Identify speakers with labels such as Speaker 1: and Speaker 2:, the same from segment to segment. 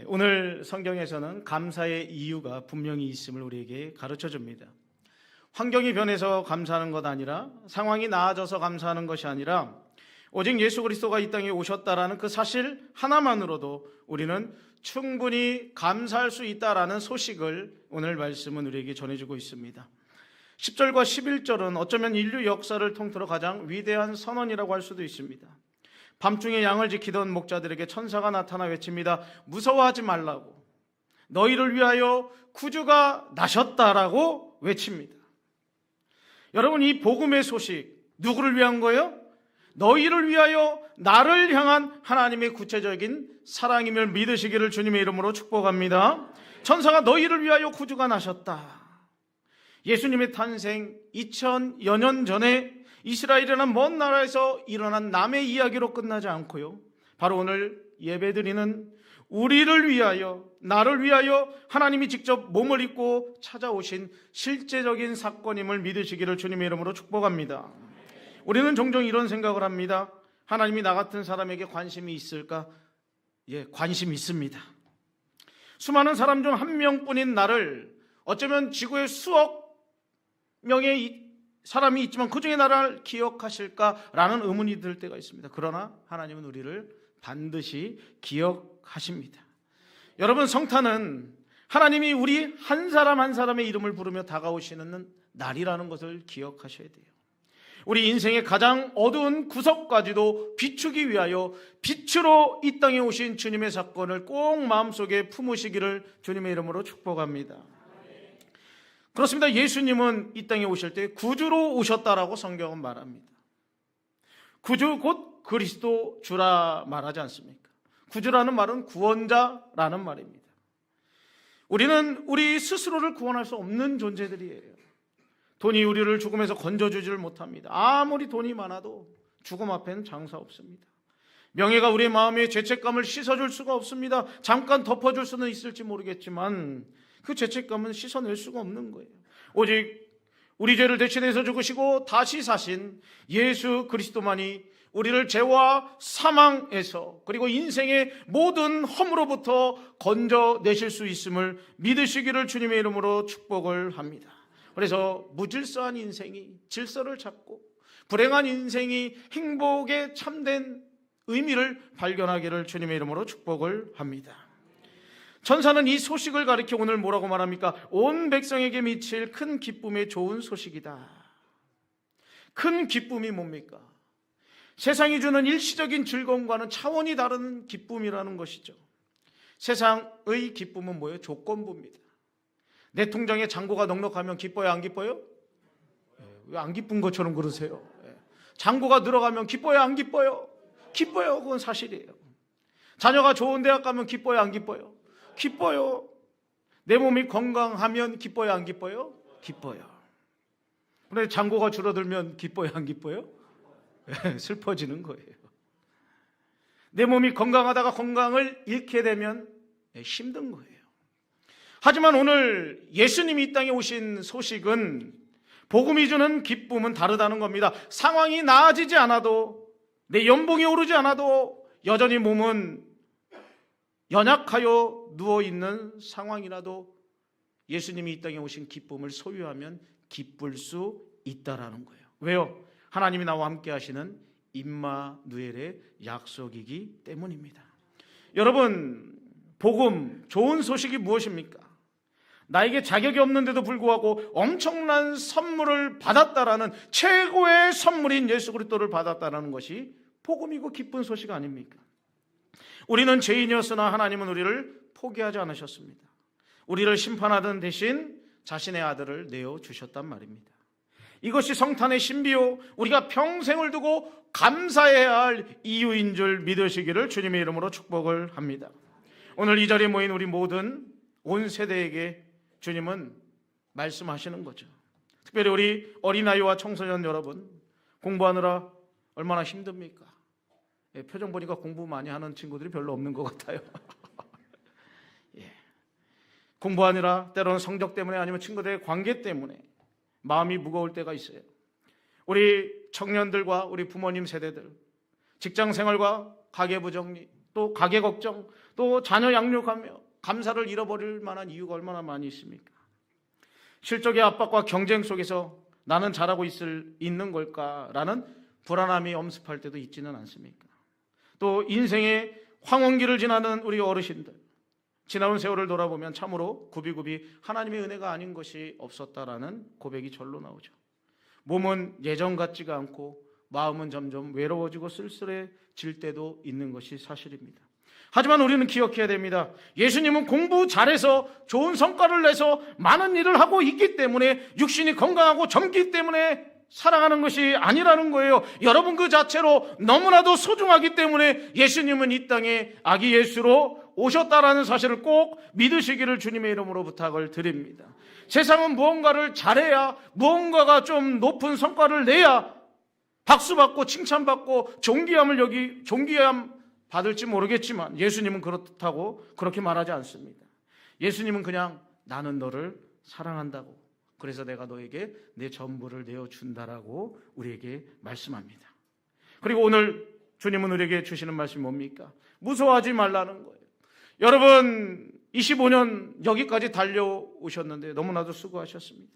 Speaker 1: 오늘 성경에서는 감사의 이유가 분명히 있음을 우리에게 가르쳐 줍니다. 환경이 변해서 감사하는 것 아니라, 상황이 나아져서 감사하는 것이 아니라, 오직 예수 그리스도가 이 땅에 오셨다라는 그 사실 하나만으로도 우리는 충분히 감사할 수 있다라는 소식을 오늘 말씀은 우리에게 전해주고 있습니다. 10절과 11절은 어쩌면 인류 역사를 통틀어 가장 위대한 선언이라고 할 수도 있습니다. 밤중에 양을 지키던 목자들에게 천사가 나타나 외칩니다. 무서워하지 말라고, 너희를 위하여 구주가 나셨다라고 외칩니다. 여러분, 이 복음의 소식 누구를 위한 거예요? 너희를 위하여 나를 향한 하나님의 구체적인 사랑임을 믿으시기를 주님의 이름으로 축복합니다. 천사가 너희를 위하여 구주가 나셨다. 예수님의 탄생 2000여 년 전에 이스라엘이라는 먼 나라에서 일어난 남의 이야기로 끝나지 않고요, 바로 오늘 예배드리는 우리를 위하여, 나를 위하여 하나님이 직접 몸을 입고 찾아오신 실제적인 사건임을 믿으시기를 주님의 이름으로 축복합니다. 우리는 종종 이런 생각을 합니다. 하나님이 나 같은 사람에게 관심이 있을까? 예, 관심이 있습니다. 수많은 사람 중 한 명뿐인 나를, 어쩌면 지구의 수억 명의 사람이 있지만 그 중에 나를 기억하실까라는 의문이 들 때가 있습니다. 그러나 하나님은 우리를 반드시 기억하십니다. 여러분, 성탄은 하나님이 우리 한 사람 한 사람의 이름을 부르며 다가오시는 날이라는 것을 기억하셔야 돼요. 우리 인생의 가장 어두운 구석까지도 비추기 위하여 빛으로 이 땅에 오신 주님의 사건을 꼭 마음속에 품으시기를 주님의 이름으로 축복합니다. 그렇습니다. 예수님은 이 땅에 오실 때 구주로 오셨다라고 성경은 말합니다. 구주 곧 그리스도 주라 말하지 않습니까? 구주라는 말은 구원자라는 말입니다. 우리는 우리 스스로를 구원할 수 없는 존재들이에요. 돈이 우리를 죽음에서 건져주지를 못합니다. 아무리 돈이 많아도 죽음 앞에는 장사 없습니다. 명예가 우리의 마음의 죄책감을 씻어줄 수가 없습니다. 잠깐 덮어줄 수는 있을지 모르겠지만 그 죄책감은 씻어낼 수가 없는 거예요. 오직 우리 죄를 대신해서 죽으시고 다시 사신 예수 그리스도만이 우리를 죄와 사망에서, 그리고 인생의 모든 험으로부터 건져내실 수 있음을 믿으시기를 주님의 이름으로 축복을 합니다. 그래서 무질서한 인생이 질서를 찾고, 불행한 인생이 행복에 참된 의미를 발견하기를 주님의 이름으로 축복을 합니다. 천사는 이 소식을 가리켜 오늘 뭐라고 말합니까? 온 백성에게 미칠 큰 기쁨의 좋은 소식이다. 큰 기쁨이 뭡니까? 세상이 주는 일시적인 즐거움과는 차원이 다른 기쁨이라는 것이죠. 세상의 기쁨은 뭐예요? 조건부입니다. 내 통장에 잔고가 넉넉하면 기뻐요, 안 기뻐요? 왜 안 기쁜 것처럼 그러세요? 잔고가 늘어가면 기뻐요, 안 기뻐요? 기뻐요. 그건 사실이에요. 자녀가 좋은 대학 가면 기뻐요, 안 기뻐요? 기뻐요. 내 몸이 건강하면 기뻐요, 안 기뻐요? 기뻐요. 그런데 잔고가 줄어들면 기뻐요, 안 기뻐요? 슬퍼지는 거예요. 내 몸이 건강하다가 건강을 잃게 되면 힘든 거예요. 하지만 오늘 예수님이 이 땅에 오신 소식은, 복음이 주는 기쁨은 다르다는 겁니다. 상황이 나아지지 않아도, 내 연봉이 오르지 않아도 여전히 몸은 연약하여 누워있는 상황이라도 예수님이 이 땅에 오신 기쁨을 소유하면 기쁠 수 있다라는 거예요. 왜요? 하나님이 나와 함께 하시는 임마누엘의 약속이기 때문입니다. 여러분, 복음, 좋은 소식이 무엇입니까? 나에게 자격이 없는데도 불구하고 엄청난 선물을 받았다라는, 최고의 선물인 예수 그리스도를 받았다라는 것이 복음이고 기쁜 소식 아닙니까? 우리는 죄인이었으나 하나님은 우리를 포기하지 않으셨습니다. 우리를 심판하던 대신 자신의 아들을 내어주셨단 말입니다. 이것이 성탄의 신비요, 우리가 평생을 두고 감사해야 할 이유인 줄 믿으시기를 주님의 이름으로 축복을 합니다. 오늘 이 자리에 모인 우리 모든 온 세대에게 주님은 말씀하시는 거죠. 특별히 우리 어린아이와 청소년 여러분, 공부하느라 얼마나 힘듭니까? 표정 보니까 공부 많이 하는 친구들이 별로 없는 것 같아요. 공부하느라, 때로는 성적 때문에 아니면 친구들의 관계 때문에 마음이 무거울 때가 있어요. 우리 청년들과 우리 부모님 세대들, 직장 생활과 가계부 정리, 또 가계 걱정, 또 자녀 양육하며 감사를 잃어버릴 만한 이유가 얼마나 많이 있습니까? 실적의 압박과 경쟁 속에서 나는 잘하고 있는 걸까라는 불안함이 엄습할 때도 있지는 않습니까? 또 인생의 황혼기를 지나는 우리 어르신들, 지나온 세월을 돌아보면 참으로 굽이굽이 하나님의 은혜가 아닌 것이 없었다라는 고백이 절로 나오죠. 몸은 예전 같지가 않고 마음은 점점 외로워지고 쓸쓸해질 때도 있는 것이 사실입니다. 하지만 우리는 기억해야 됩니다. 예수님은 공부 잘해서 좋은 성과를 내서 많은 일을 하고 있기 때문에, 육신이 건강하고 젊기 때문에 사랑하는 것이 아니라는 거예요. 여러분 그 자체로 너무나도 소중하기 때문에 예수님은 이 땅에 아기 예수로 오셨다라는 사실을 꼭 믿으시기를 주님의 이름으로 부탁을 드립니다. 세상은 무언가를 잘해야, 무언가가 좀 높은 성과를 내야 박수받고 칭찬받고 존귀함 받을지 모르겠지만, 예수님은 그렇다고 그렇게 말하지 않습니다. 예수님은 그냥 나는 너를 사랑한다고, 그래서 내가 너에게 내 전부를 내어준다라고 우리에게 말씀합니다. 그리고 오늘 주님은 우리에게 주시는 말씀이 뭡니까? 무서워하지 말라는 거예요. 여러분 25년 여기까지 달려오셨는데 너무나도 수고하셨습니다.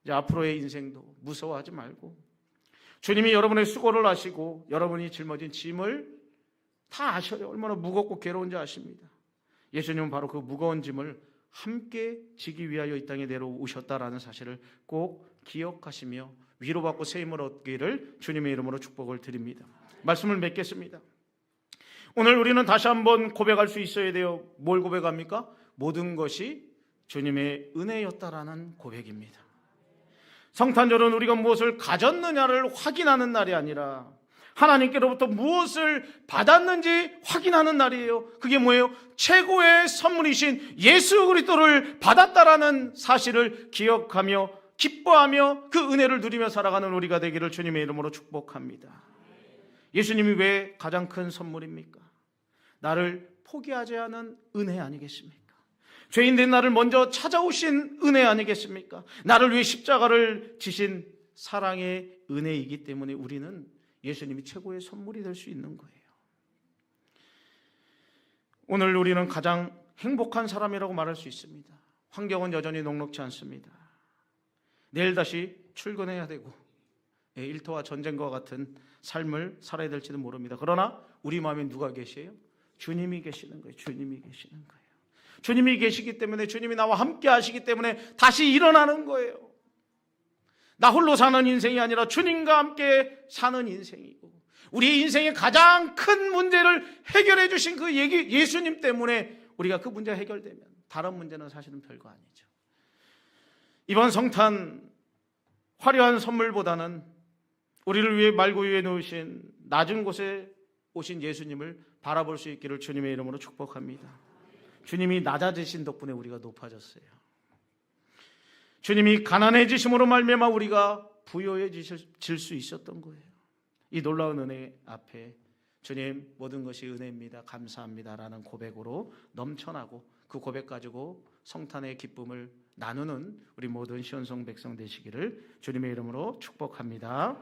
Speaker 1: 이제 앞으로의 인생도 무서워하지 말고, 주님이 여러분의 수고를 아시고 여러분이 짊어진 짐을 다 아셔요. 얼마나 무겁고 괴로운지 아십니다. 예수님은 바로 그 무거운 짐을 함께 지기 위하여 이 땅에 내려오셨다라는 사실을 꼭 기억하시며 위로받고 새 힘을 얻기를 주님의 이름으로 축복을 드립니다. 말씀을 맺겠습니다. 오늘 우리는 다시 한번 고백할 수 있어야 돼요. 뭘 고백합니까? 모든 것이 주님의 은혜였다라는 고백입니다. 성탄절은 우리가 무엇을 가졌느냐를 확인하는 날이 아니라 하나님께로부터 무엇을 받았는지 확인하는 날이에요. 그게 뭐예요? 최고의 선물이신 예수 그리스도를 받았다라는 사실을 기억하며 기뻐하며 그 은혜를 누리며 살아가는 우리가 되기를 주님의 이름으로 축복합니다. 예수님이 왜 가장 큰 선물입니까? 나를 포기하지 않은 은혜 아니겠습니까? 죄인된 나를 먼저 찾아오신 은혜 아니겠습니까? 나를 위해 십자가를 지신 사랑의 은혜이기 때문에 우리는 예수님이 최고의 선물이 될 수 있는 거예요. 오늘 우리는 가장 행복한 사람이라고 말할 수 있습니다. 환경은 여전히 녹록지 않습니다. 내일 다시 출근해야 되고 일터와 전쟁과 같은 삶을 살아야 될지도 모릅니다. 그러나 우리 마음에 누가 계세요? 주님이 계시는 거예요. 주님이 계시는 거예요. 주님이 계시기 때문에, 주님이 나와 함께 하시기 때문에 다시 일어나는 거예요. 나 홀로 사는 인생이 아니라 주님과 함께 사는 인생이고, 우리의 인생의 가장 큰 문제를 해결해 주신 그 예수님 때문에 우리가 그 문제가 해결되면 다른 문제는 사실은 별거 아니죠. 이번 성탄 화려한 선물보다는 우리를 위해 말고 위에 놓으신 낮은 곳에 오신 예수님을 바라볼 수 있기를 주님의 이름으로 축복합니다. 주님이 낮아지신 덕분에 우리가 높아졌어요. 주님이 가난해지심으로 말미암아 우리가 부유해질 수 있었던 거예요. 이 놀라운 은혜 앞에 주님 모든 것이 은혜입니다, 감사합니다라는 고백으로 넘쳐나고, 그 고백 가지고 성탄의 기쁨을 나누는 우리 모든 시온성 백성 되시기를 주님의 이름으로 축복합니다.